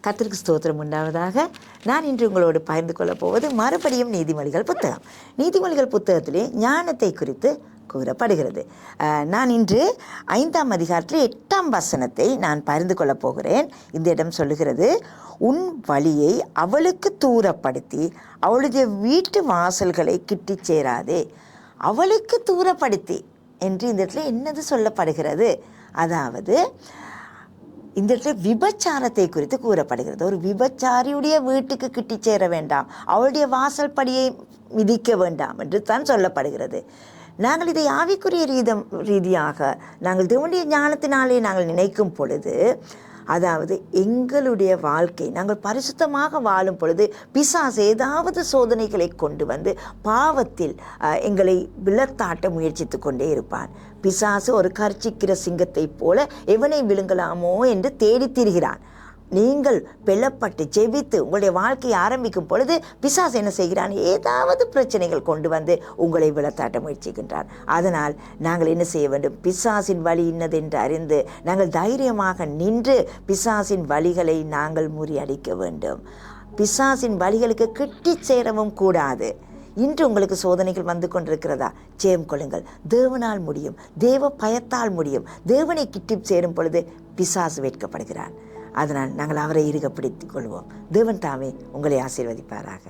கர்த்தருக்கு ஸ்தோத்திரம் உண்டாவதாக. நான் இன்று உங்களோடு பகிர்ந்து கொள்ளப் போவது மறுபடியும் நீதிமொழிகள் புத்தகம். நீதிமொழிகள் புத்தகத்திலே ஞானத்தை குறித்து கூறப்படுகிறது. நான் இன்று 5ஆம் அதிகாரத்தில் 8ஆம் வசனத்தை நான் பகிர்ந்து கொள்ளப் போகிறேன். இந்த இடம் சொல்லுகிறது, உன் வழியை அவளுக்கு தூரப்படுத்தி அவளுடைய வீட்டு வாசல்களை கிட்டிச் சேராதே. அவளுக்கு தூரப்படுத்தி என்று இந்த இடத்துல என்னது சொல்லப்படுகிறது? அதாவது இந்த இடத்துல விபச்சாரத்தை குறித்து கூறப்படுகிறது. ஒரு விபச்சாரியுடைய வீட்டுக்கு கிட்டி சேர வேண்டாம், அவளுடைய வாசல் படியை மிதிக்க வேண்டாம் என்று தான் சொல்லப்படுகிறது. நாங்கள் இதை ஆவிக்குரிய ரீதியாக நாங்கள் தேவனுடைய ஞானத்தினாலே நாங்கள் நினைக்கும் பொழுது, அதாவது எங்களுடைய வாழ்க்கை நாங்கள் பரிசுத்தமாக வாழும் பொழுது பிசாசு ஏதாவது சோதனைகளை கொண்டு வந்து பாவத்தில் எங்களை விழத்தாட்ட முயற்சித்து கொண்டே இருப்பான். பிசாசு ஒரு கர்ச்சிக்கிற சிங்கத்தைப் போல எவனை விழுங்கலாமோ என்று தேடி திரிகிறான். நீங்கள் பெலப்பட்டு ஜெபித்து உங்களுடைய வாழ்க்கையை ஆரம்பிக்கும் பொழுது பிசாசு என்ன செய்கிறான்? ஏதாவது பிரச்சனைகள் கொண்டு வந்து உங்களை விழத்தாட்ட முயற்சிக்கின்றான். அதனால் நாங்கள் என்ன செய்ய வேண்டும்? பிசாசின் வழி இன்னதென்று அறிந்து நாங்கள் தைரியமாக நின்று பிசாசின் வழிகளை நாங்கள் முறியடிக்க வேண்டும். பிசாசின் வழிகளுக்கு கிட்டி சேரவும் கூடாது. இன்று உங்களுக்கு சோதனைகள் வந்து கொண்டிருக்கிறதா? ஜெயம் கொள்ளுங்கள். தேவனால் முடியும், தேவ பயத்தால் முடியும். தேவனை கிட்டி சேரும் பொழுது பிசாசு வெட்கப்படுகிறான். அதனால் நாங்கள் அவரை இறுக பிடித்துக் கொள்வோம். தேவன் தாமே உங்களை ஆசீர்வதிப்பாராக.